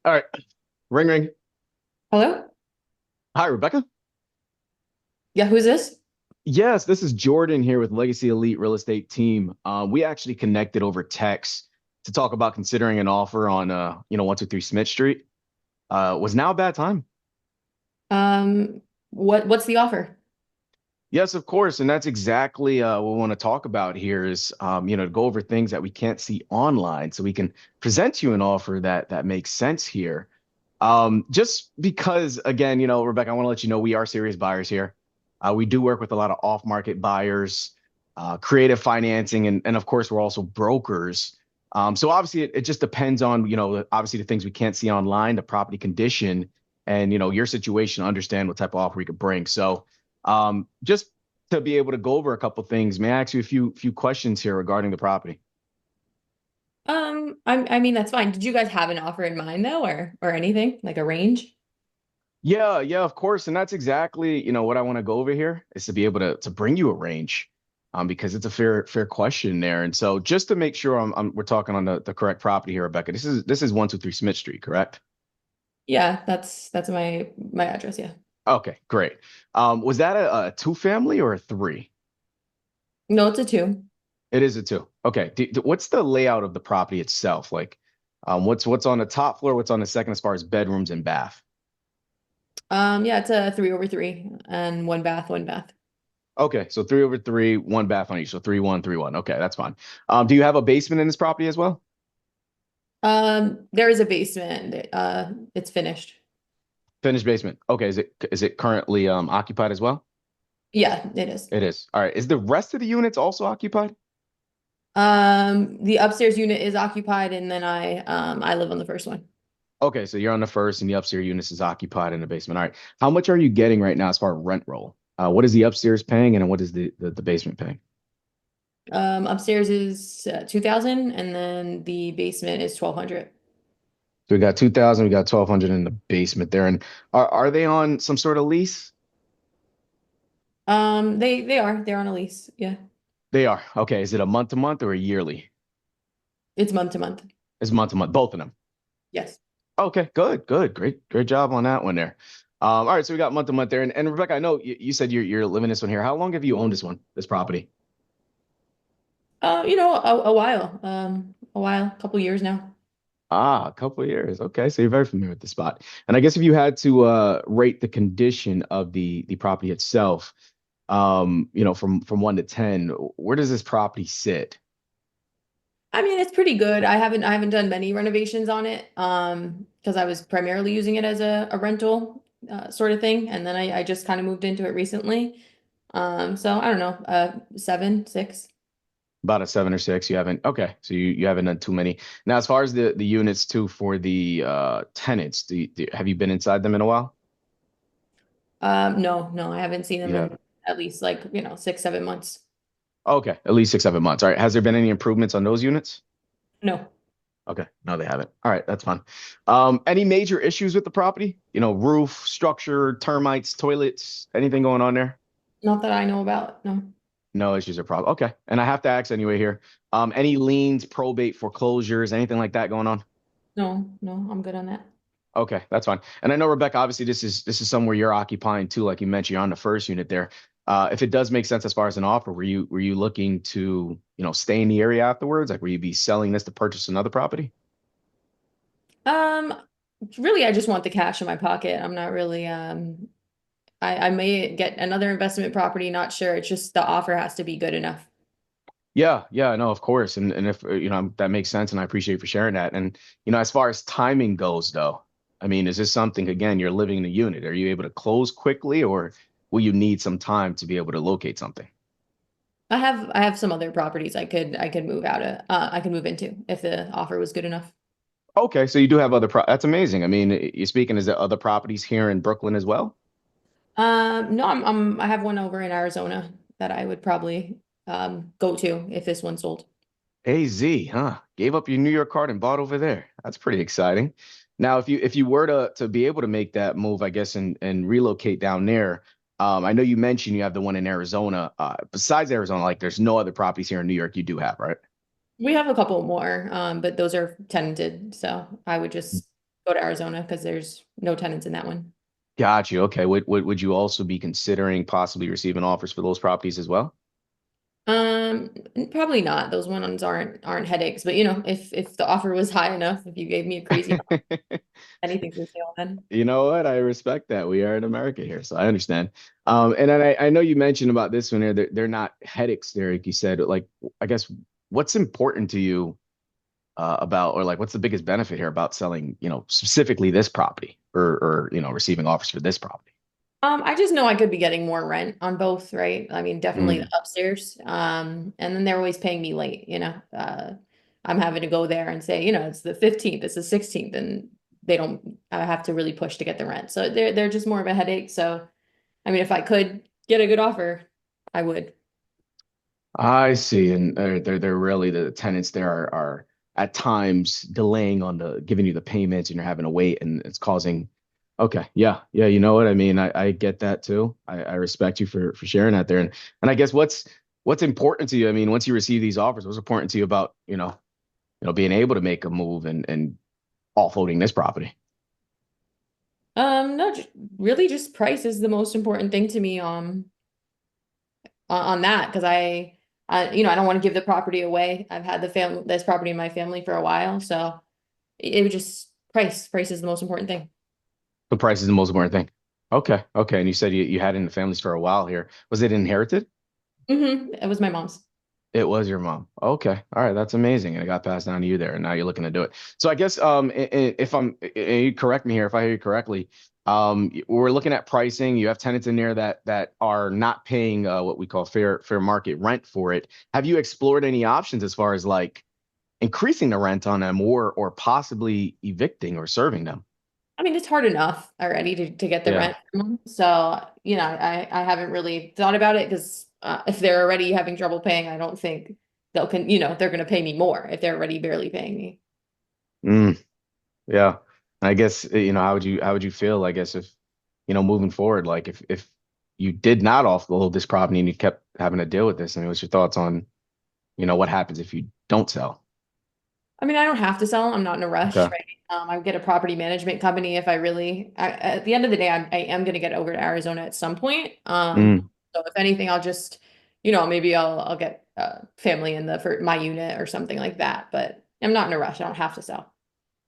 All right. Ring ring. Hello? Hi, Rebecca. Yeah, who's this? Yes, this is Jordan here with Legacy Elite Real Estate Team. We actually connected over text to talk about considering an offer on 123 Smith Street. Was now a bad time? Um, what's the offer? Yes, of course. And that's exactly what we want to talk about here is to go over things that we can't see online so we can present you an offer that makes sense here. Just because, again, Rebecca, I want to let you know we are serious buyers here. We do work with a lot of off-market buyers, creative financing, and of course, we're also brokers. So obviously, it just depends on, obviously the things we can't see online, the property condition, and your situation, understand what type of offer we could bring. So, just to be able to go over a couple things, may I ask you a few questions here regarding the property? I mean that's fine. Did you guys have an offer in mind though, or anything like a range? Yeah, yeah, of course. And that's exactly, what I want to go over here is to be able to bring you a range, because it's a fair question there. And so just to make sure we're talking on the correct property here, Rebecca, this is 123 Smith Street, correct? Yeah, that's my address, yeah. Okay, great. Was that a two family or a three? No, it's a two. It is a two. Okay. What's the layout of the property itself? Like, what's on the top floor? What's on the second as far as bedrooms and bath? Yeah, it's a 3 over 3 and one bath, one bath. Okay, so three over three, one bath on each. So 3-1, 3-1. Okay, that's fine. Do you have a basement in this property as well? There is a basement. It's finished. Finished basement. Okay, is it currently occupied as well? Yeah, it is. It is. All right. Is the rest of the units also occupied? The upstairs unit is occupied, and then I live on the first one. Okay, so you're on the first and the upstairs units is occupied in the basement. All right. How much are you getting right now as far as rent roll? What is the upstairs paying and what is the basement paying? Upstairs is 2,000, and then the basement is 1,200. So we got 2,000, we got 1,200 in the basement there. And are they on some sort of lease? They're on a lease. Yeah. They are. Okay. Is it a month to month or a yearly? It's month to month. It's month to month, both of them. Yes. Okay, good. Great job on that one there. All right, so we got month to month there. And Rebecca, I know you said you're living this one here. How long have you owned this property? A while, a couple years now. Ah, a couple of years. Okay, so you're very familiar with the spot. And I guess if you had to rate the condition of the property itself, from 1 to 10, where does this property sit? I mean, it's pretty good. I haven't done many renovations on it, because I was primarily using it as a rental sort of thing, and then I just kind of moved into it recently. So I don't know, 7, 6. About a 7 or 6. You haven't. Okay, so you haven't done too many. Now, as far as the units too for the tenants, have you been inside them in a while? No, no, I haven't seen You them in haven't. at least like 6, 7 months. Okay, at least 6, 7 months. All right. Has there been any improvements on those units? No, Okay, no, they haven't. All right, that's fine. Any major issues with the property? Roof, structure, termites, toilets, anything going on there? not that I know about. No, No issues or problem. Okay, and I have to ask anyway here. Any liens, probate, foreclosures, anything like that going on? no, no, I'm good on that. Okay, that's fine. And I know Rebecca, obviously this is somewhere you're occupying too, like you mentioned, you're on the first unit there. If it does make sense as far as an offer, were you looking to, stay in the area afterwards? Like, will you be selling this to purchase another property? Um, Really, I just want the cash in my pocket. I'm not really, I may get another investment property, not sure. It's just the offer has to be good enough. Yeah, yeah, no, of course. And if that makes sense, and I appreciate you for sharing that. And as far as timing goes, though, I mean, is this something again, you're living in a unit? Are you able to close quickly, or will you need some time to be able to locate something? I have some other properties I could move into if the offer was good enough. Okay, so you do have that's amazing. I mean, you're speaking, is there other properties here in Brooklyn as well? No, I have one over in Arizona that I would probably go to if this one sold. AZ, huh? Gave up your New York card and bought over there. That's pretty exciting. Now, if you were to be able to make that move, I guess, and relocate down there, I know you mentioned you have the one in Arizona. Besides Arizona, like there's no other properties here in New York you do have, right? We have a couple more, but those are tenanted, so I would just go to Arizona because there's no tenants in that one. Got you. Okay. Would you also be considering possibly receiving offers for those properties as well? Um, Probably not. Those ones aren't headaches. But if the offer was high enough, if you gave me a crazy amount, anything's for sale then. You know what? I respect that. We are in America here, so I understand. And then I know you mentioned about this one here. They're not headaches there, like you said. Like, I guess what's important to you about, or like, what's the biggest benefit here about selling, specifically this property, or receiving offers for this property? I just know I could be getting more rent on both, right? I mean, definitely the Mm. upstairs. And then they're always paying me late. I'm having to go there and say, it's the 15th, it's the 16th, and they don't I have to really push to get the rent. So they're just more of a headache. So I mean, if I could get a good offer, I would. I see, and they're really the tenants there are at times delaying on the giving you the payments, and you're having to wait, and it's causing. Okay, yeah, yeah, you know what I mean. I get that too. I respect you for sharing that there, and I guess what's important to you. I mean, once you receive these offers, what's important to you about being able to make a move and offloading this property? No, really just price is the most important thing to me, on that because I don't want to give the property away. I've had this property in my family for a while, so it would just price is the most important thing. The price is the most important thing. Okay, okay, and you said you had it in the families for a while here. Was it inherited? It was my mom's. It was your mom. Okay. All right. That's amazing. And it got passed down to you there. And now you're looking to do it. So I guess if you correct me here, if I hear you correctly, we're looking at pricing. You have tenants in there that are not paying what we call fair market rent for it. Have you explored any options as far as like increasing the rent on them or possibly evicting or serving them? I mean, it's hard enough already to get the Yeah. rent from them. So, I haven't really thought about it because if they're already having trouble paying, I don't think they're going to pay me more if they're already barely paying me. Mm, yeah. I guess how would you feel, I guess, if moving forward, like if you did not offload this property and you kept having to deal with this, I mean, what's your thoughts on, what happens if you don't sell? I mean, I don't have to sell. I'm not in a rush, Okay. right? I would get a property management company if at the end of the day, I am going to get over to Arizona at some point. Mm. So if anything, I'll just, maybe I'll get family in the for my unit or something like that. But I'm not in a rush. I don't have to sell.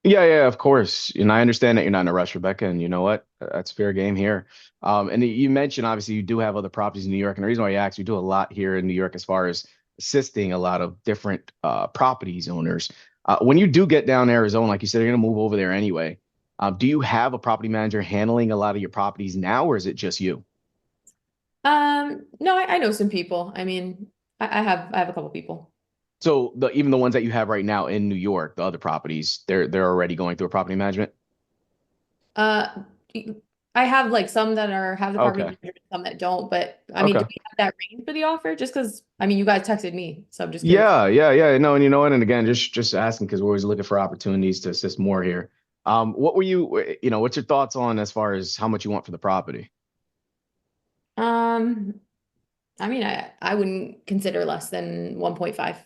Yeah, yeah, of course. And I understand that you're not in a rush, Rebecca, and you know what? That's fair game here. And you mentioned obviously you do have other properties in New York, and the reason why I asked, you do a lot here in New York as far as assisting a lot of different properties owners. When you do get down to Arizona, like you said, you're gonna move over there anyway. Do you have a property manager handling a lot of your properties now, or is it just you? No, I know some people. I mean, I have a couple people. So even the ones that you have right now in New York, the other properties, they're already going through a property management. Uh, I have like some that have the property Okay. manager, some that don't. But I mean, do Okay. we have that range for the offer? Just because I mean, you guys texted me, so I'm just curious. Yeah, yeah, yeah. No, and you know what? And again, just asking because we're always looking for opportunities to assist more here. What were what's your thoughts on as far as how much you want for the property? Um, I mean, I wouldn't consider less than 1.5.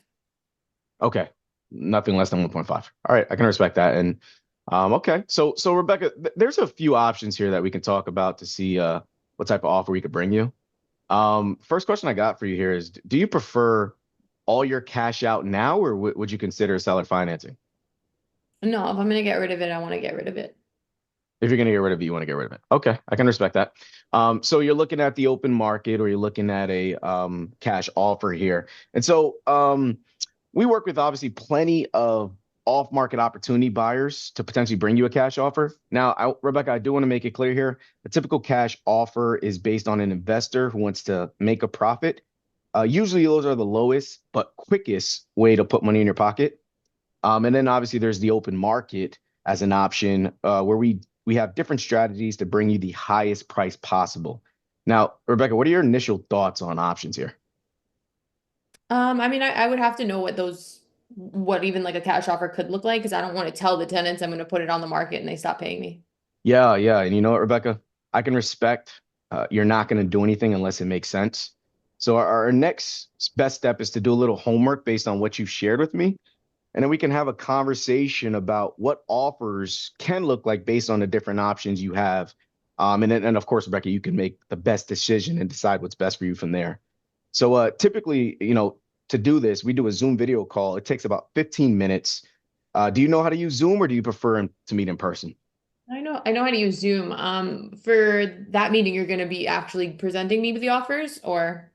Okay. Nothing less than 1.5. All right, I can respect that. And okay. So Rebecca, there's a few options here that we can talk about to see what type of offer we could bring you. First question I got for you here is, do you prefer all your cash out now, or would you consider seller financing? No, if I'm gonna get rid of it, I want to get rid of it. If you're going to get rid of it, you want to get rid of it. Okay, I can respect that. So you're looking at the open market, or you're looking at a cash offer here. And so we work with obviously plenty of off-market opportunity buyers to potentially bring you a cash offer. Now, Rebecca, I do want to make it clear here. A typical cash offer is based on an investor who wants to make a profit. Usually, those are the lowest but quickest way to put money in your pocket. And then obviously there's the open market as an option where we have different strategies to bring you the highest price possible. Now, Rebecca, what are your initial thoughts on options here? I mean, I would have to know what even like a cash offer could look like because I don't want to tell the tenants I'm going to put it on the market and they stop paying me. Yeah, yeah. And you know what, Rebecca? I can respect you're not going to do anything unless it makes sense. So our next best step is to do a little homework based on what you've shared with me. and then we can have a conversation about what offers can look like based on the different options you have. And of course, Rebecca, you can make the best decision and decide what's best for you from there. So typically, to do this, we do a Zoom video call. It takes about 15 minutes. Do you know how to use Zoom or do you prefer to meet in person? I know how to use Zoom. For that meeting, you're going to be actually presenting me with the offers, or?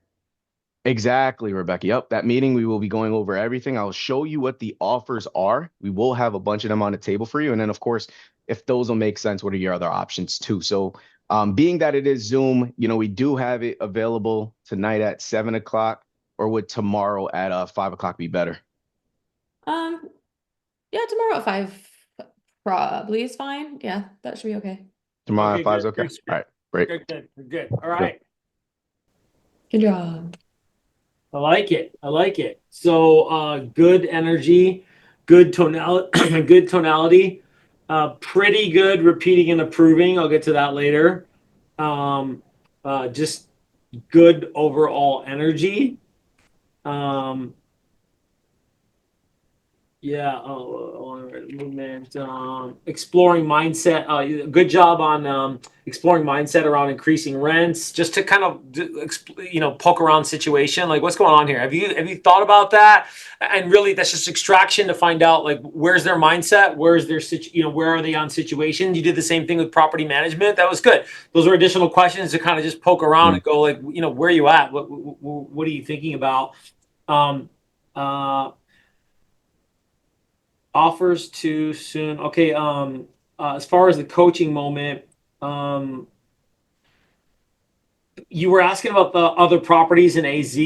Exactly, Rebecca. Yep, that meeting we will be going over everything. I'll show you what the offers are. We will have a bunch of them on the table for you. And then, of course, if those will make sense, what are your other options too? So, being that it is Zoom, we do have it available tonight at 7 o'clock, or would tomorrow at 5 o'clock be better? Um, yeah, tomorrow at 5 probably is fine. Yeah, that should be okay. Tomorrow at Okay, 5 is good. okay. Good, All good, right, great, good, good, good. All good. right. Good job. I like it. I like it. So good energy, good tonality, good tonality, pretty good repeating and approving. I'll get to that later. Um, just good overall energy. Um, Yeah, movement, exploring mindset. Good job on exploring mindset around increasing rents, just to kind of poke around situation, like what's going on here. Have you thought about that? And really, that's just extraction to find out like where's their mindset, where's their where are they on situation. You did the same thing with property management. That was good. Those are additional questions to kind of just poke around Mm. and go like where are you at? What are you thinking about? Um, uh, Offers too soon. Okay. As far as the coaching moment, um, you were asking about the other properties in AZ,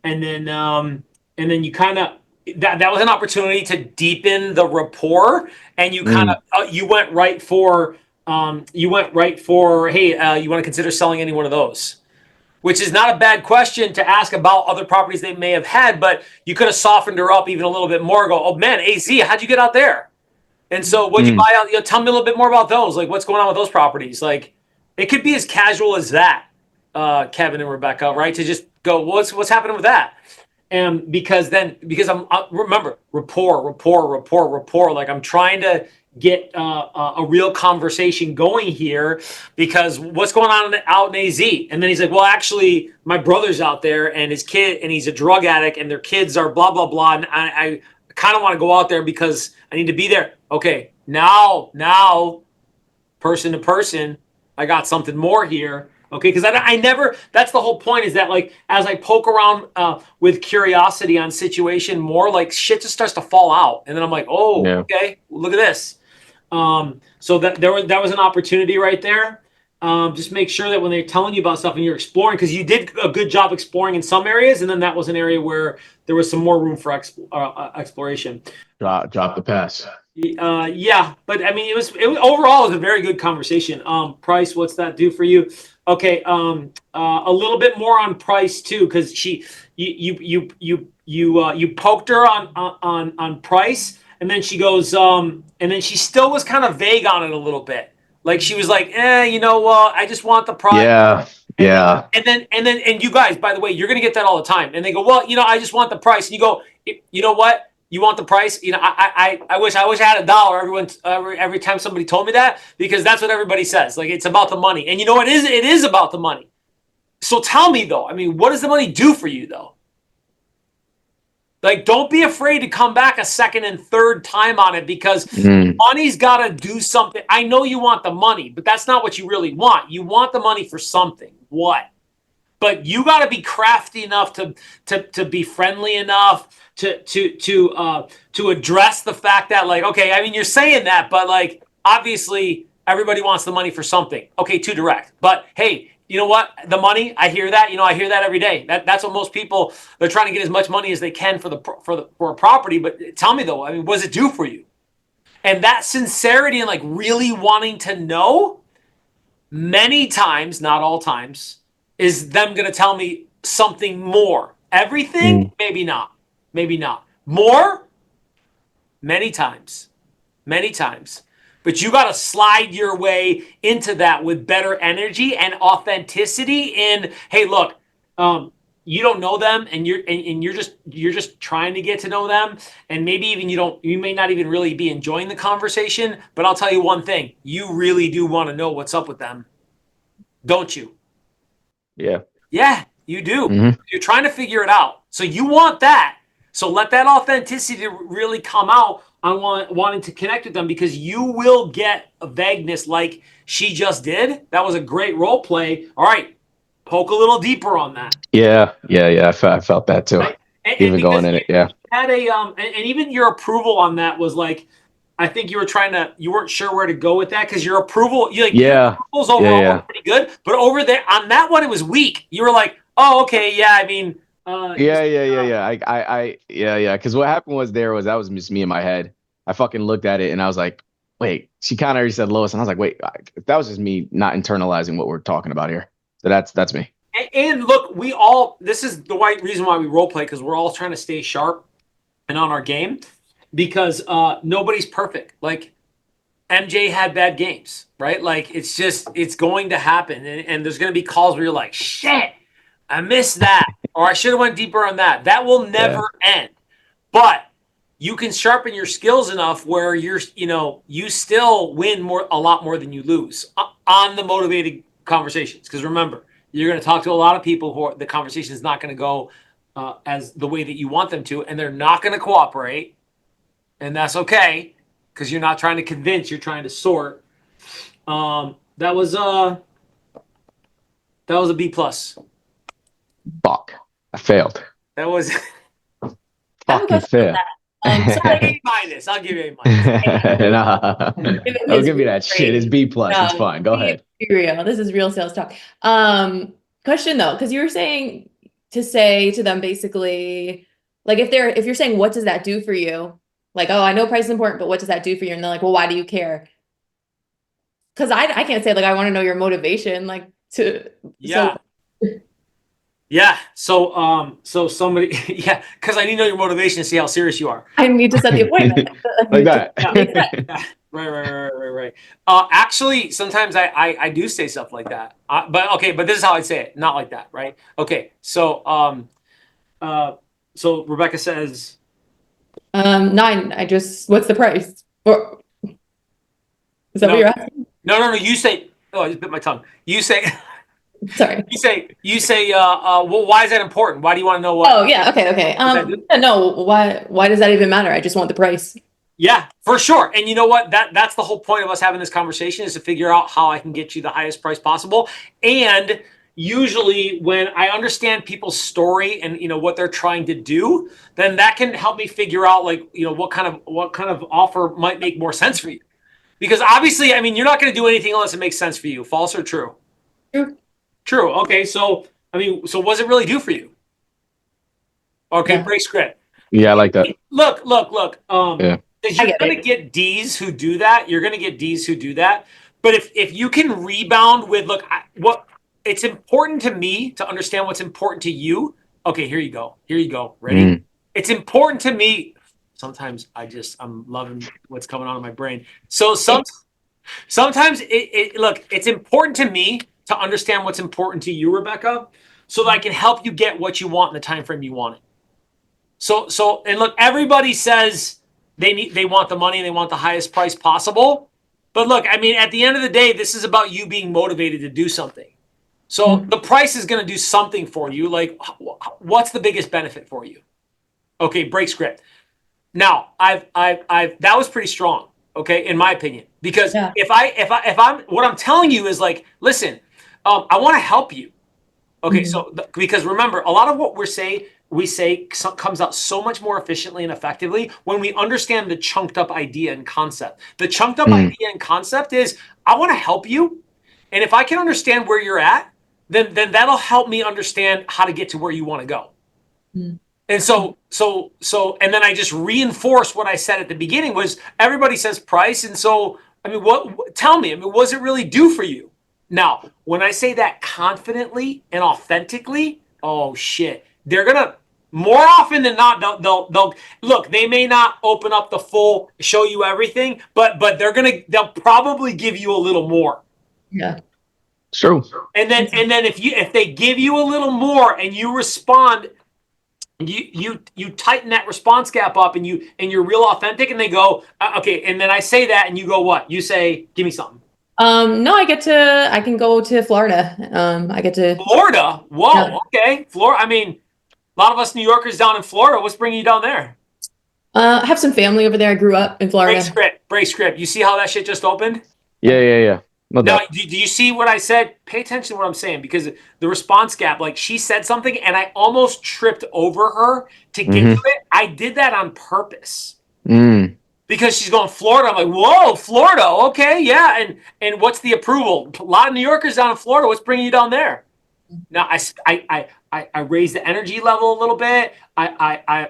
and then you kind of that was an opportunity to deepen the rapport, and you kind Mm. of you went right for hey, you want to consider selling any one of those, which is not a bad question to ask about other properties they may have had, but you could have softened her up even a little bit more. Go, oh man, AZ, how'd you get out there? And so, what'd you Mm. buy out? Tell me a little bit more about those. Like, what's going on with those properties? Like, it could be as casual as that, Kevin and Rebecca, right? To just go, what's happening with that? And because I'm remember rapport. Like I'm trying to get a real conversation going here because what's going on out in AZ? And then he's like, well, actually, my brother's out there and his kid, and he's a drug addict, and their kids are blah blah blah. And I kind of want to go out there because I need to be there. Okay, now person to person, I got something more here. Okay, because I never. That's the whole point. Is that like as I poke around with curiosity on situation more, like shit just starts to fall out, and then I'm like, oh, Yeah. okay, look at this. So that was an opportunity right there. Just make sure that when they're telling you about stuff and you're exploring, because you did a good job exploring in some areas, and then that was an area where there was some more room for exploration. Drop the pass. Yeah, but I mean, it was overall it was a very good conversation. Price, what's that do for you? Okay, a little bit more on price too, because you poked her on price, and then she goes, and then she still was kind of vague on it a little bit. Like she was like, I just want the price. Yeah. And then, Yeah. and you guys, by the way, you're gonna get that all the time. And they go, well, I just want the price. And you go, you know what? You want the price? I wish I had $1 every time somebody told me that, because that's what everybody says. Like it's about the money. And it is about the money. So tell me though, I mean, what does the money do for you though? Like, don't be afraid to come back a second and third time on it, because Mm. money's got to do something. I know you want the money, but that's not what you really want. You want the money for something. What? But you got to be crafty enough to be friendly enough to address the fact that, like, okay, I mean, you're saying that, but like obviously everybody wants the money for something. Okay, too direct. But hey, you know what? The money, I hear that. I hear that every day. That's what most people, they're trying to get as much money as they can for a property. But tell me though, I mean, what does it do for you? And that sincerity and like really wanting to know, many times, not all times, is them going to tell me something more. Everything, Mm. maybe not. Maybe not. More, many times. Many times. But you got to slide your way into that with better energy and authenticity. In, hey, look, you don't know them, and you're just trying to get to know them, and maybe even you may not even really be enjoying the conversation. But I'll tell you one thing: you really do want to know what's up with them, don't you? Yeah. Yeah, you do. Hmm. You're trying to figure it out, so you want that. So let that authenticity really come out on wanting to connect with them, because you will get a vagueness like she just did. That was a great role play. All right, poke a little deeper on that. Yeah. Yeah. Yeah. I felt that too. Right? And Even because going in it. Yeah. had and even your approval on that was like, I think you weren't sure where to go with that, because your approval, your Yeah. approvals Yeah. overall were Yeah. pretty good, but over there on that one it was weak. You were like, oh, okay, yeah, I mean, you Yeah, yeah, yeah, yeah. Yeah, yeah. Because what happened was that was just me in my head. I fucking looked at it and I was like, wait. She kind of already said Lois, and I was like, wait, that was just me not internalizing what we're talking about here. So that's me. and look, we all, this is the right reason why we role play, because we're all trying to stay sharp and on our game, because nobody's perfect. Like MJ had bad games, right? Like it's going to happen, and there's going to be calls where you're like, shit, I missed that, or I should have went deeper on that. That will Yeah. never end. But you can sharpen your skills enough where you still win a lot more than you lose on the motivated conversations. Because remember, you're going to talk to a lot of people who the conversation is not going to go as the way that you want them to, and they're not going to cooperate, and that's okay, because you're not trying to convince, you're trying to sort. That was a B plus. Fuck. I failed. That was I have a Fucking question on fail. that. Sorry, A minus. I'll give you A minus. Nah. if it Don't was give me that shit. It's great. B plus. It's No, fine. Go ahead. be real. This is real sales talk. Question though, because you were saying to say to them basically, like if you're saying what does that do for you? Like, oh, I know price is important, but what does that do for you? And they're like, well, why do you care? Because I can't say like I want to know your motivation, like to Yeah. Yeah. So somebody, yeah, because I need to know your motivation to see how serious you are. I need to set the appointment. Like that. That makes sense. Yeah. Right. Actually, sometimes I do say stuff like that. But this is how I'd say it, not like that, right? Okay. So Rebecca says, 9. What's the price? Or is that no, what you're asking? no. You say, oh, I just bit my tongue. You say, Sorry. you say, well, why is that important? Why do you want to know what? Oh yeah, okay. Yeah, no, why does that even matter? I just want the price. Yeah, for sure. And you know what? That's the whole point of us having this conversation, is to figure out how I can get you the highest price possible. And usually when I understand people's story and what they're trying to do, then that can help me figure out like, what kind of offer might make more sense for you. Because obviously, I mean, you're not going to do anything unless it makes sense for you. False or true? True. True. Okay. So, I mean, so what does it really do for you? Okay, Yeah. break script. Yeah, I like that. Look. Yeah. You're going to get D's who do that. You're going to get D's who do that. But if you can rebound with, it's important to me to understand what's important to you. Okay, here you go. Ready? Mm. It's important to me. Sometimes I'm loving what's coming on in my brain. So sometimes it's important to me to understand what's important to you, Rebecca, so that I can help you get what you want in the time frame you want it. So and look, everybody says they want the money and they want the highest price possible. But look, I mean, at the end of the day, this is about you being motivated to do something. So the price is going to do something for you. Like, what's the biggest benefit for you? Okay, break script. Now, that was pretty strong. Okay, in my opinion, because Yeah. if I'm what I'm telling you is like, listen, I want to help you. Okay, so because remember, a lot of what we say comes out so much more efficiently and effectively when we understand the chunked up idea and concept. The chunked up idea and concept is, I want to help you, and if I can understand where you're at, then that'll help me understand how to get to where you want to go. And so, and then I just reinforce what I said at the beginning was everybody says price, and so I mean, tell me, I mean, what does it really do for you? Now, when I say that confidently and authentically, oh shit, they're gonna more often than not they'll look. They may not open up the full, show you everything, but they'll probably give you a little more. Yeah. It's true. And then if they give you a little more and you respond, you tighten that response gap up and you're real authentic, and they go, okay, and then I say that and you go, what? You say, give me something. No, I can go to Florida. I get to Florida. Whoa, Yeah. okay. Florida. I mean, a lot of us New Yorkers down in Florida. What's bringing you down there? I have some family over there. I grew up in Florida. Break script. You see how that shit just opened? Yeah. No Now, doubt. do you see what I said? Pay attention to what I'm saying, because the response gap, like she said something and I almost tripped over her to get to it. I did that on purpose. Because she's going Florida. I'm like, whoa, Florida. Okay, yeah. And what's the approval? A lot of New Yorkers down in Florida. What's bringing you down there? Now I raise the energy level a little bit. I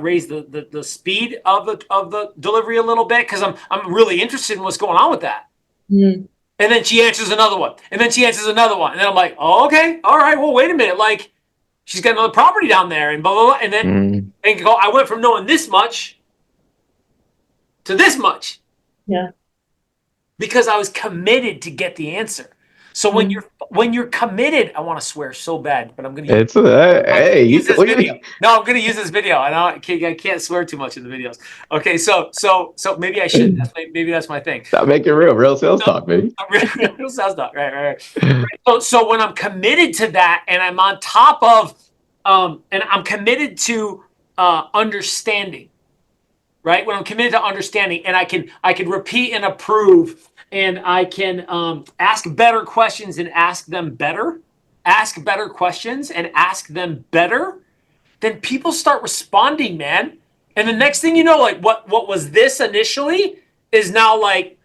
raise the speed of the delivery a little bit, because I'm really interested in what's going on with that. And then she answers another one, and then she answers another one, and then I'm like, oh, okay, all right, well, wait a minute, like she's got another property down there, and blah blah blah, and then I went from knowing this much to this much. Yeah. Because I was committed to get the answer. So when you're committed, I want to swear so bad, but I'm gonna use this video. No, I'm gonna use this video. I can't swear too much in the videos. Okay, so maybe I should. Maybe that's my thing. Stop making real sales talk, baby. Real sales talk, right. So when I'm committed to that, and I'm on top of, and I'm committed to understanding, right? When I'm committed to understanding, and I can repeat and approve. And I can ask better questions and ask them better. Ask better questions and ask them better. Then people start responding, man. And the next thing you know, like what was this initially is now like,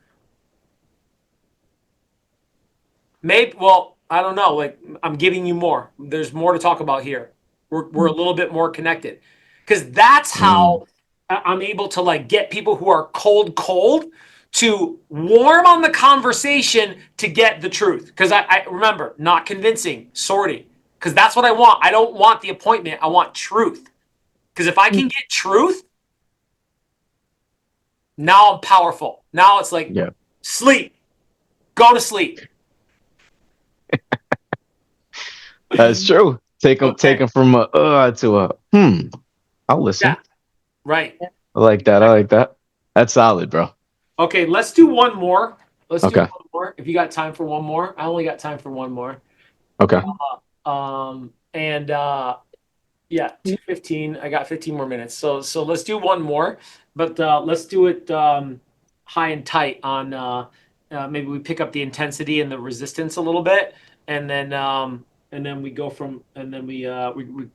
maybe, well, I don't know. Like, I'm giving you more. There's more to talk about here. We're a little bit more connected, because that's how I'm able to like get people who are cold to warm on the conversation to get the truth. Because I remember, not convincing, sorting. Because that's what I want. I don't want the appointment. I want truth. Because if I can get truth, now I'm powerful. Now it's like, sleep. Go to sleep. That's true. Take them from a to a I'll listen. Yeah. Right. I like that. That's solid, bro. Okay, let's do one more. Let's do one more. If you got time for one more, I only got time for one more. Okay. Yeah, 2:15. I got 15 more minutes. So let's do one more, but let's do it high and tight on. Maybe we pick up the intensity and the resistance a little bit, and then we go from, and then we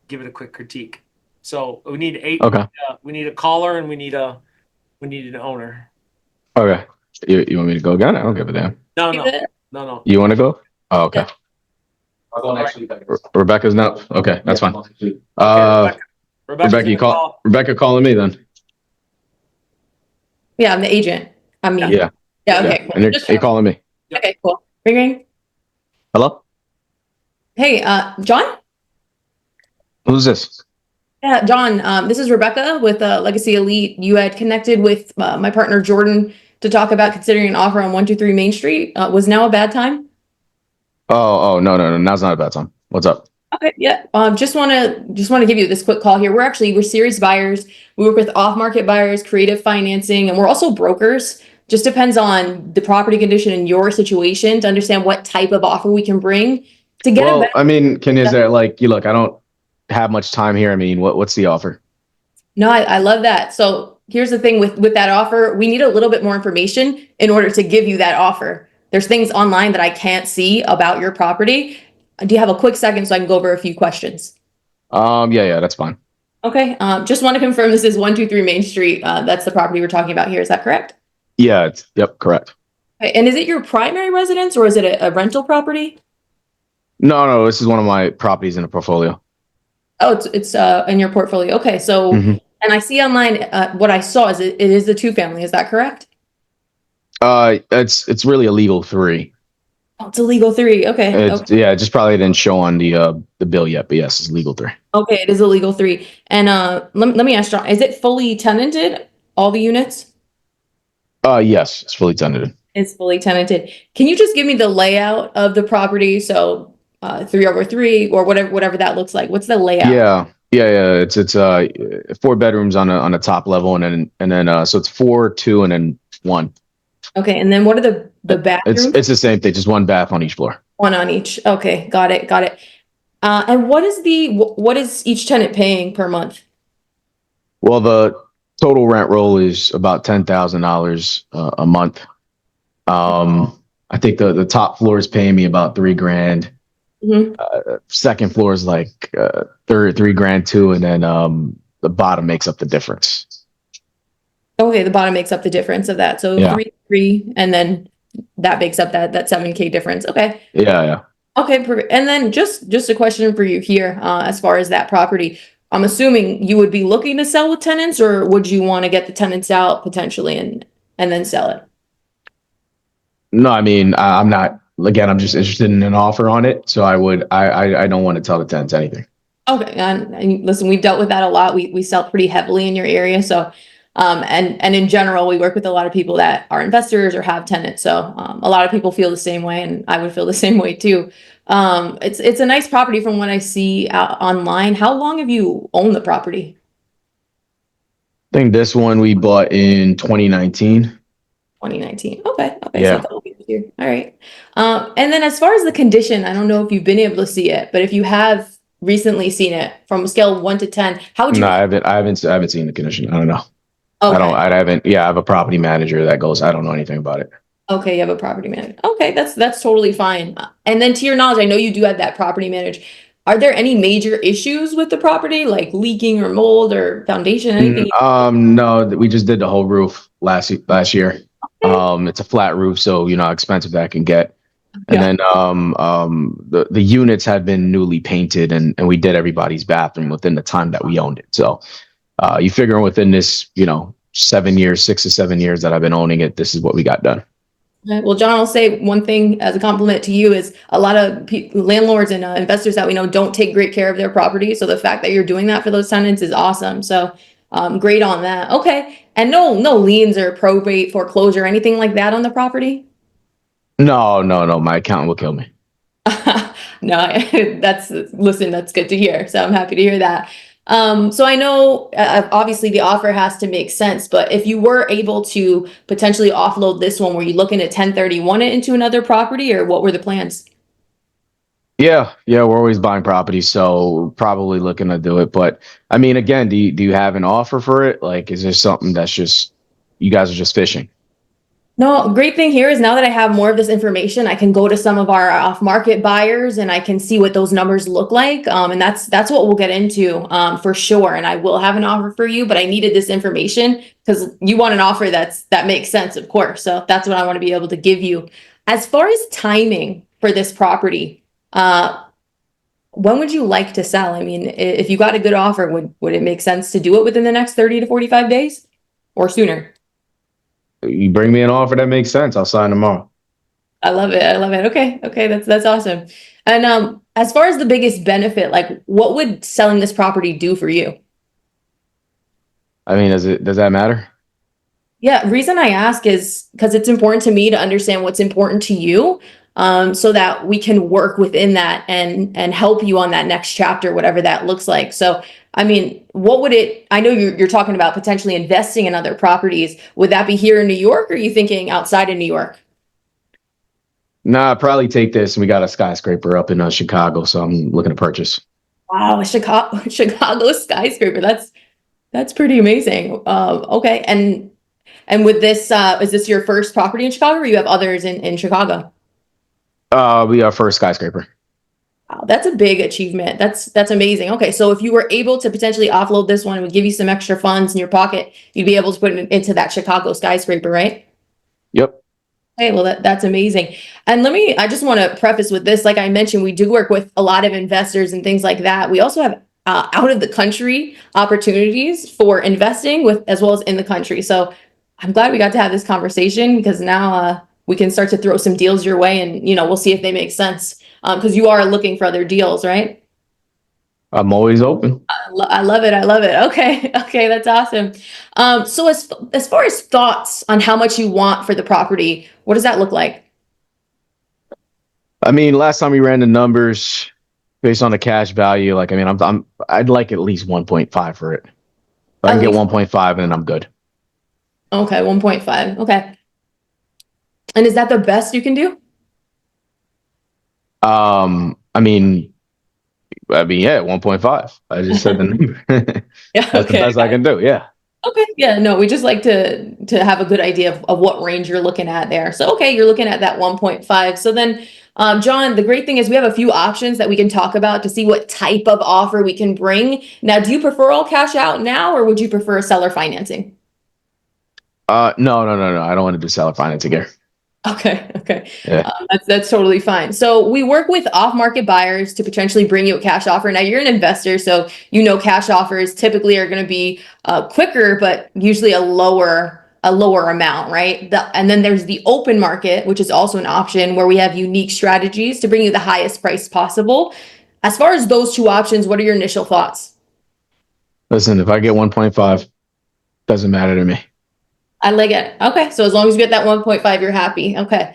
give it a quick critique. So we need 8. Okay. We need a caller, and we need an owner. Okay. You want me to go again? I don't give a damn. No. You want to go? Oh, okay. I'll go next week. Rebecca's not. Okay, that's fine. Rebecca, Rebecca calling me then. Yeah, I'm the agent. I'm me. Yeah. Yeah. Okay. Yeah. And you're calling me. Okay. Cool. Ring. Hello. Hey, John. Who's this? Yeah, John. This is Rebecca with Legacy Elite. You had connected with my partner Jordan to talk about considering an offer on 123 Main Street. Was now a bad time? Oh, no. Now's not a bad time. What's up? Okay, yeah. Just want to give you this quick call here. We're serious buyers. We work with off-market buyers, creative financing, and we're also brokers. Just depends on the property condition and your situation to understand what type of offer we can bring to get. Well, I mean, is there like, look, I don't have much time here. I mean, what's the offer? No, I love that. So here's the thing with that offer. We need a little bit more information in order to give you that offer. There's things online that I can't see about your property. Do you have a quick second so I can go over a few questions? Yeah, that's fine. Okay. Just want to confirm this is 123 Main Street. That's the property we're talking about here. Is that correct? Yeah, yep, correct. Okay. And is it your primary residence or is it a rental property? No, this is one of my properties in a portfolio. Oh, it's in your portfolio. Okay. So, and I see online, what I saw is it is a 2-family. Is that correct? It's really a legal 3. Oh, it's a legal 3. Okay. Yeah, it just probably didn't show on the bill yet, but yes, it's legal 3. Okay, it is a legal 3. And let me ask you, is it fully tenanted, all the units? Yes, it's fully tenanted. It's fully tenanted. Can you just give me the layout of the property? So 3/3 or whatever that looks like. What's the layout? Yeah. It's 4 bedrooms on a top level, and then so it's 4, 2, and then 1. Okay, and then what are the bathrooms? It's the same thing, just 1 bath on each floor. One on each. Okay, got it, got it. And what is each tenant paying per month? Well, the total rent roll is about $10,000 a month. I think the top floor is paying me about 3 grand. Mhm. Second floor is like 3 grand too, and then the bottom makes up the difference. Okay, the bottom makes up the difference of that. So Yeah. 3, and then that makes up that 7K difference. Okay. Yeah. Okay, perfect. And then just a question for you here, as far as that property. I'm assuming you would be looking to sell with tenants, or would you want to get the tenants out potentially and then sell it? No, I mean, I'm not. Again, I'm just interested in an offer on it, so I don't want to tell the tenants anything. Okay, and listen, we've dealt with that a lot. We sell pretty heavily in your area, so and in general, we work with a lot of people that are investors or have tenants. So a lot of people feel the same way, and I would feel the same way too. It's a nice property from what I see out online. How long have you owned the property? I think this one we bought in 2019. 2019. Okay, so a Yeah. couple years here. All right. And then as far as the condition, I don't know if you've been able to see it, but if you have recently seen it from a scale of 1 to 10, how would you? No, I haven't seen the condition. I don't know. Okay. I haven't. Yeah, I have a property manager that goes. I don't know anything about it. Okay, you have a property manager. Okay, that's totally fine. And then to your knowledge, I know you do have that property manager. Are there any major issues with the property, like leaking or mold or foundation, anything? No, we just did the whole roof last year. It's a flat roof, so you know how expensive that can get. And Yeah. then the units had been newly painted, and we did everybody's bathroom within the time that we owned it. So you figure within this 7 years, 6 to 7 years that I've been owning it, this is what we got done. Well, John, I'll say one thing as a compliment to you is a lot of landlords and investors that we know don't take great care of their property. So the fact that you're doing that for those tenants is awesome. So great on that. Okay. And no liens or probate, foreclosure, anything like that on the property? No. My accountant will kill me. No, listen, that's good to hear. So I'm happy to hear that. So I know obviously the offer has to make sense, but if you were able to potentially offload this one, were you looking at 1031 it into another property, or what were the plans? Yeah. We're always buying properties, so probably looking to do it. But I mean, again, do you have an offer for it? Like, is there something that's just you guys are just fishing? No, great thing here is now that I have more of this information, I can go to some of our off-market buyers and I can see what those numbers look like. And that's what we'll get into for sure. And I will have an offer for you, but I needed this information because you want an offer that makes sense, of course. So that's what I want to be able to give you. As far as timing for this property, when would you like to sell? I mean, if you got a good offer, would it make sense to do it within the next 30 to 45 days or sooner? You bring me an offer that makes sense, I'll sign tomorrow. I love it. I love it. Okay, that's awesome. And as far as the biggest benefit, like what would selling this property do for you? I mean, does that matter? Yeah, reason I ask is because it's important to me to understand what's important to you, so that we can work within that and help you on that next chapter, whatever that looks like. So, I mean, what would it? I know you're talking about potentially investing in other properties. Would that be here in New York, or are you thinking outside of New York? Nah, I'd probably take this. We got a skyscraper up in Chicago, so I'm looking to purchase. Wow, a Chicago skyscraper. That's pretty amazing. Okay, and with this, is this your first property in Chicago, or you have others in Chicago? We are first skyscraper. Wow, that's a big achievement. That's amazing. Okay, so if you were able to potentially offload this one, it would give you some extra funds in your pocket. You'd be able to put it into that Chicago skyscraper, right? Yep. Okay, well that's amazing. And I just want to preface with this, like I mentioned, we do work with a lot of investors and things like that. We also have out of the country opportunities for investing with as well as in the country. So I'm glad we got to have this conversation because now we can start to throw some deals your way and we'll see if they make sense. Because you are looking for other deals, right? I'm always open. I love it. I love it. Okay. Okay. That's awesome. So as far as thoughts on how much you want for the property, what does that look like? I mean, last time we ran the numbers based on the cash value, like I mean, I'd like at least 1.5 for it. If I can At get least, 1.5, and then I'm good. okay, 1.5. Okay. And is that the best you can do? I mean, yeah, 1.5. I just said the number. Yeah. That's the Okay. best I can do. Yeah. Okay. Yeah. No, we just like to have a good idea of what range you're looking at there. So okay, you're looking at that 1.5. So then, John, the great thing is we have a few options that we can talk about to see what type of offer we can bring. Now, do you prefer all cash out now, or would you prefer seller financing? No, no, no, no. I don't want to do seller financing here. Okay, okay. Yeah. That's totally fine. So we work with off-market buyers to potentially bring you a cash offer. Now you're an investor, so you know cash offers typically are going to be quicker, but usually a lower amount, right? And then there's the open market, which is also an option where we have unique strategies to bring you the highest price possible. As far as those two options, what are your initial thoughts? Listen, if I get 1.5, doesn't matter to me. I like it. Okay. So as long as you get that 1.5, you're happy. Okay.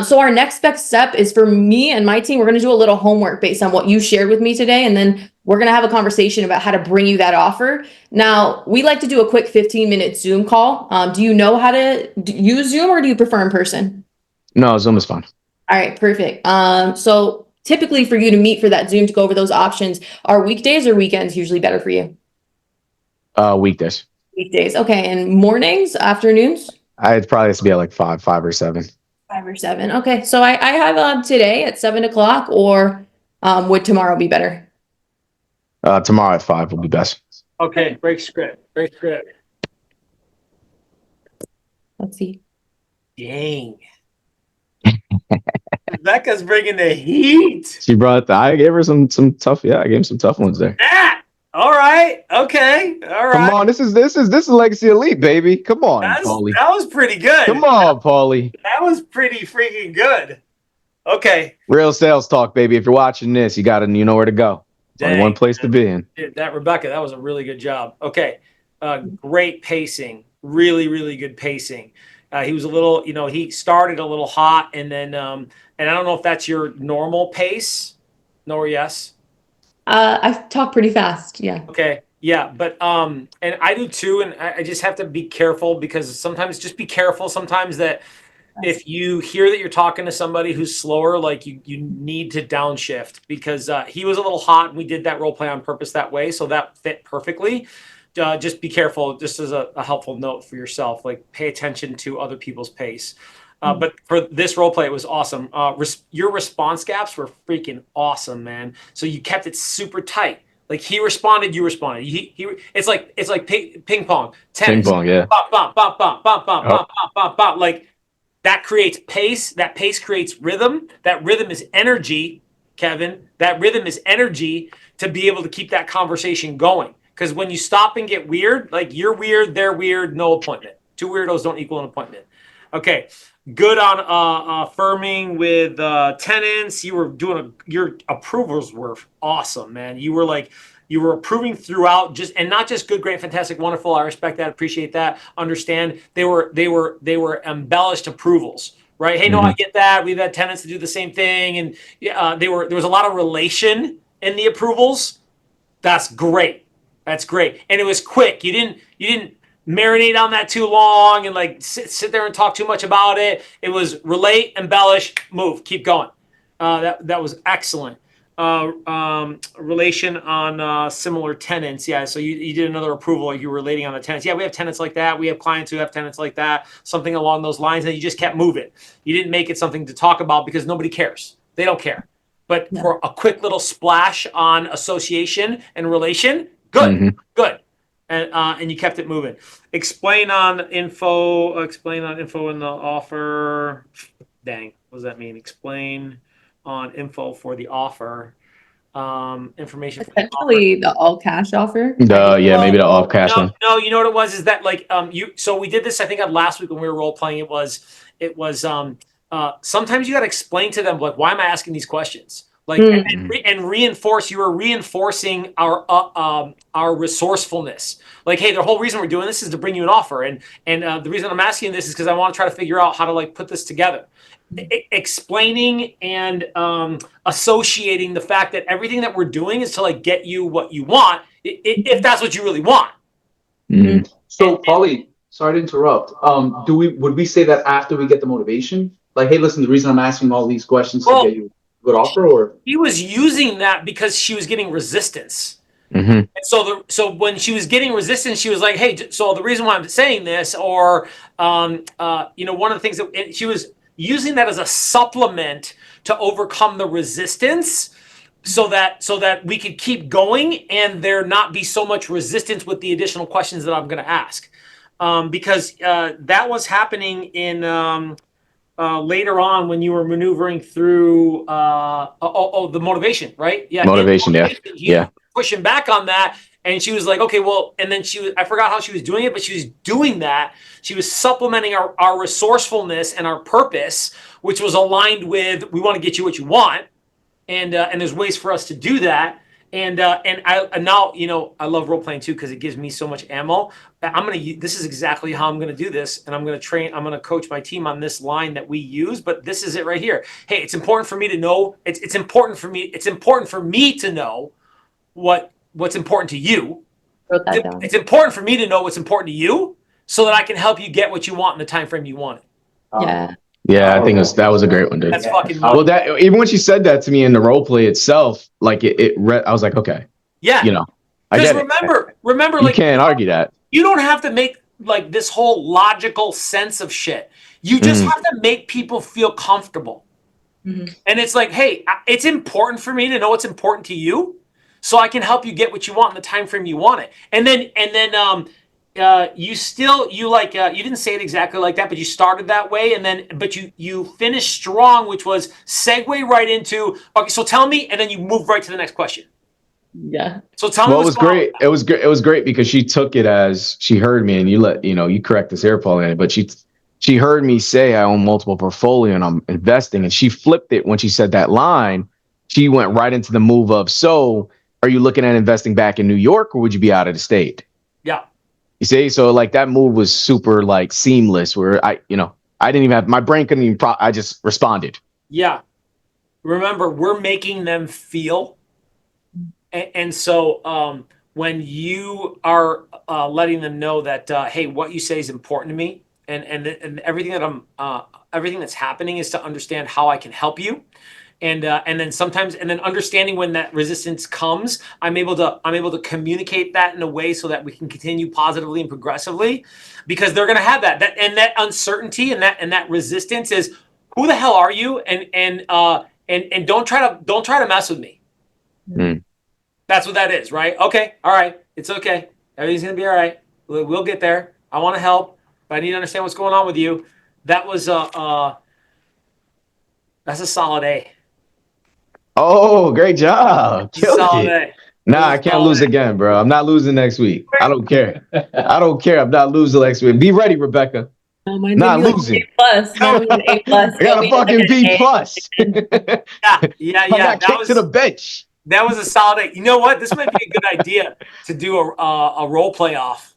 So our next best step is for me and my team. We're going to do a little homework based on what you shared with me today. And then we're going to have a conversation about how to bring you that offer. Now, we like to do a quick 15-minute Zoom call. Do you know how to use Zoom, or do you prefer in person? No, Zoom is fine. All right. Perfect. So typically for you to meet for that Zoom to go over those options, are weekdays or weekends usually better for you? Weekdays. Weekdays. Okay. And mornings, afternoons? It probably has to be at like 5 or 7. 5 or 7. Okay. So I have today at 7 o'clock, or would tomorrow be better? Tomorrow at 5 will be best. Okay, break script. Break script. Let's see. Dang. Rebecca's bringing the heat. I gave her some tough. Yeah, I gave him some tough ones there. Ah, all right. Okay. All right. Come on, this is Legacy Elite, baby. Come on, Pauly. That was pretty good. Come on, Pauly. That was pretty freaking good. Okay. Real sales talk, baby. If you're watching this, you know where to go. Only one place to be in. That Rebecca, that was a really good job. Okay. Great pacing. Really, really good pacing. He was a little, he started a little hot, and then, and I don't know if that's your normal pace. No or yes? I talk pretty fast. Yeah. Okay. Yeah. But, and I do too. And I just have to be careful, because sometimes just be careful sometimes that if you hear that you're talking to somebody who's slower, like you need to downshift, because he was a little hot, and we did that role play on purpose that way. So that fit perfectly. Just be careful, just as a helpful note for yourself, like pay attention to other people's pace. But for this role play, it was awesome. Your response gaps were freaking awesome, man. So you kept it super tight. Like he responded, you responded. It's like ping pong, tennis. Ping pong, yeah. Bop, bop, bop, bop, bop, bop, bop, bop, bop, bop. Like that creates pace. That pace creates rhythm. That rhythm is energy, Kevin. That rhythm is energy to be able to keep that conversation going. Because when you stop and get weird, like you're weird, they're weird, no appointment. Two weirdos don't equal an appointment. Okay, good on affirming with tenants. You were doing your approvals were awesome, man. You were approving throughout, and not just good, great, fantastic, wonderful. I respect that, appreciate that, understand. They were embellished approvals, right? Hey, no, I get that. We've had tenants to do the same thing, and there was a lot of relation in the approvals. That's great. That's great. And it was quick. You didn't marinate on that too long and like sit there and talk too much about it. It was relate, embellish, move, keep going. That was excellent. Relation on similar tenants. Yeah. So you did another approval. You were relating on the tenants. Yeah, we have tenants like that. We have clients who have tenants like that. Something along those lines. And you just kept moving. You didn't make it something to talk about because nobody cares. They don't care. But for a quick little splash on association and relation, good, good. And you kept it moving. Explain on info in the offer. Dang, what does that mean? Explain on info for the offer. Information for the offer. Essentially the all cash offer. Yeah, maybe the all cash one. No, you know what it was? Is that like so we did this, I think, on last week when we were role playing. It was sometimes you got to explain to them, like, why am I asking these questions? like Mm. and reinforce. You are reinforcing our resourcefulness. Like, hey, the whole reason we're doing this is to bring you an offer, and the reason I'm asking this is because I want to try to figure out how to like put this together. Explaining and associating the fact that everything that we're doing is to like get you what you want, if that's what you really want. Mhm. So, Pauly, sorry to interrupt. Would we say that after we get the motivation? Like, hey, listen, the reason I'm asking all these questions to Well, get you a good offer, or he was using that because she was getting resistance. Mhm. And so when she was getting resistance, she was like, "Hey, so the reason why I'm saying this, or one of the things that she was using that as a supplement to overcome the resistance, so that we could keep going and there not be so much resistance with the additional questions that I'm going to ask, because that was happening in." Later on when you were maneuvering through the motivation, right? Yeah, Motivation, yeah. he Yeah. pushing back on that, and she was like, okay, well, and then I forgot how she was doing it, but she was doing that. She was supplementing our resourcefulness and our purpose, which was aligned with, we want to get you what you want, and there's ways for us to do that. And now I love role playing too because it gives me so much ammo. This is exactly how I'm gonna do this, and I'm gonna coach my team on this line that we use. But this is it right here. Hey, it's important for me to know. It's important for me. It's important for me to know what's important to you. Wrote that down. It's important for me to know what's important to you, so that I can help you get what you want in the time frame you want it. Yeah. Yeah, I think that was a great one, dude. That's fucking Well, that even when she said that to me in the role play itself, like I was like, okay, yeah. I Because get it. remember, You like, can't argue that. you don't have to make like this whole logical sense of shit. You just have to make people feel comfortable. Mhm. And it's like, hey, it's important for me to know what's important to you, so I can help you get what you want in the time frame you want it. And then you didn't say it exactly like that, but you started that way, and then but you finished strong, which was segue right into, okay, so tell me, and then you move right to the next question. Yeah. So tell me Well, it what's was going on. great. It was great. It was great because she took it as she heard me, and you correct this here, Paul, but she heard me say I own multiple portfolio and I'm investing, and she flipped it when she said that line. She went right into the move of, so are you looking at investing back in New York, or would you be out of the state? Yeah. You see, so like that move was super like seamless, where I didn't even have my brain couldn't even. I just responded. Yeah. Remember, we're making them feel. And so when you are letting them know that, hey, what you say is important to me, and everything that everything that's happening is to understand how I can help you. And then understanding when that resistance comes, I'm able to communicate that in a way so that we can continue positively and progressively, because they're going to have that uncertainty and that resistance is, who the hell are you? And don't try to mess with me. Mm. That's what that is, right? Okay, all right, it's okay. Everything's going to be all right. We'll get there. I want to help, but I need to understand what's going on with you. That was that's a solid A. Oh, great job. Killed Solid it. A. Nah, I can't lose again, bro. I'm not losing next week. I don't care. I don't care. I'm not losing next week. Be ready, Rebecca. Oh, mine's Not gonna be like losing. A plus. Mine will be an A plus. I got a fucking B plus. Yeah. I got kicked to the bench. That was a solid A. You know what? This might be a good idea to do a role playoff.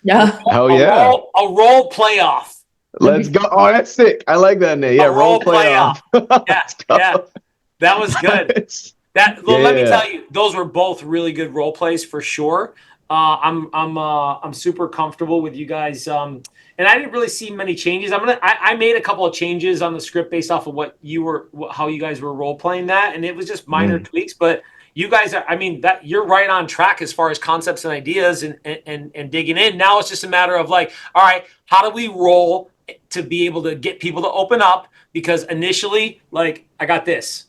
Yeah. Hell yeah. A role playoff. Let's go. Oh, that's sick. I like that name. Yeah, role playoff. Yeah. That was good. Let me tell you, those were both really good role plays for sure. I'm super comfortable with you guys. And I didn't really see many changes. I made a couple of changes on the script based off of how you guys were role playing that, and it was just minor tweaks. But you guys that you're right on track as far as concepts and ideas and digging in. Now it's just a matter of like, all right, how do we roll to be able to get people to open up? Because initially, like, I got this.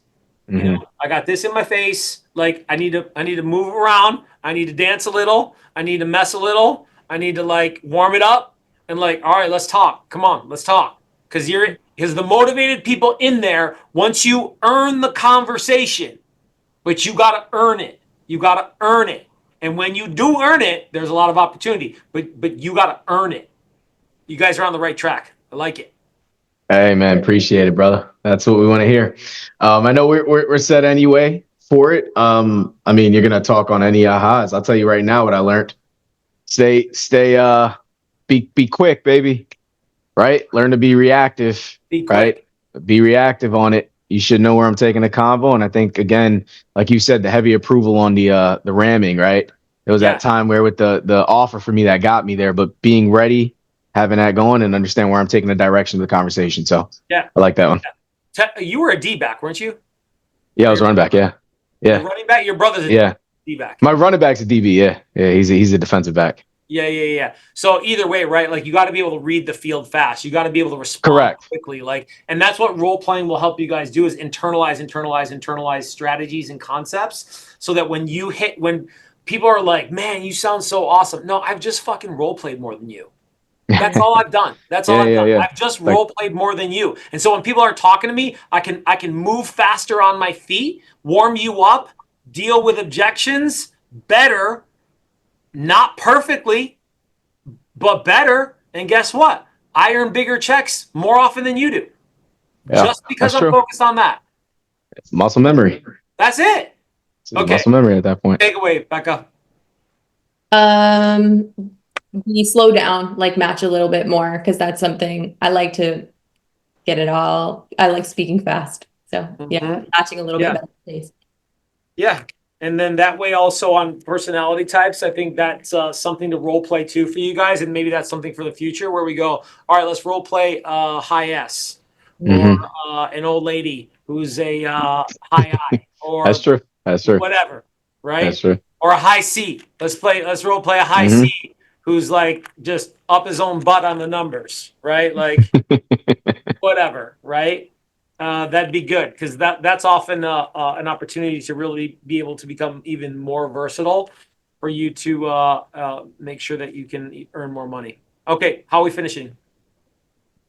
I got this in my face. Like, I need to move around. I need to dance a little. I need to mess a little. I need to like warm it up and like, all right, let's talk. Come on, let's talk. Because the motivated people in there, once you earn the conversation, but you got to earn it. You got to earn it. And when you do earn it, there's a lot of opportunity, but you got to earn it. You guys are on the right track. I like it. Hey man, appreciate it, brother. That's what we want to hear. I know we're set anyway for it. I mean, you're gonna talk on any ahas. I'll tell you right now what I learned. Stay be quick, baby. Right? Learn to be reactive. Be quick. Right? Be reactive on it. You should know where I'm taking the convo. And I think again, like you said, the heavy approval on the ramming, right? There was Yeah. that time where with the offer for me that got me there, but being ready, having that going and understand where I'm taking the direction of the conversation. So Yeah. I like that one. You were a D-back, weren't you? Yeah, I was running back. Yeah. You're Yeah. running back. Your brother's a Yeah. D-back. My running back's a DB. Yeah. Yeah. He's a defensive back. Yeah. So either way, right? Like you got to be able to read the field fast. You got to be able to respond Correct. quickly. Like, and that's what role playing will help you guys do is internalize strategies and concepts, so that when people are like, "Man, you sound so awesome." No, I've just fucking role played more than you. That's all I've done. That's all I've done. Yeah. I've just role played more than you. And so when people are talking to me, I can move faster on my feet, warm you up, deal with objections better. Not perfectly, but better. And guess what? I earn bigger checks more often than you do. Yeah, just because that's I'm true. focused on that. It's muscle memory. That's it. It's Okay. muscle memory at that point. Take away, Becca. We slow down, like match a little bit more, because that's something I like to get it all. I like speaking fast. So yeah, matching a little bit better, please. Yeah. And then that way also on personality types, I think that's something to role play too for you guys. And maybe that's something for the future where we go, all right, let's role play high S or an old lady who's a high I or That's true. That's true. whatever, right? That's true. Or a high C. Let's role play a high C who's like just up his own butt on the numbers, right? Like whatever, right? That'd be good because that's often an opportunity to really be able to become even more versatile for you to make sure that you can earn more money. Okay, how are we finishing?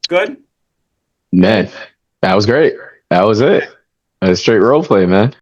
Good? Man, that was great. That was it. Straight role play, man.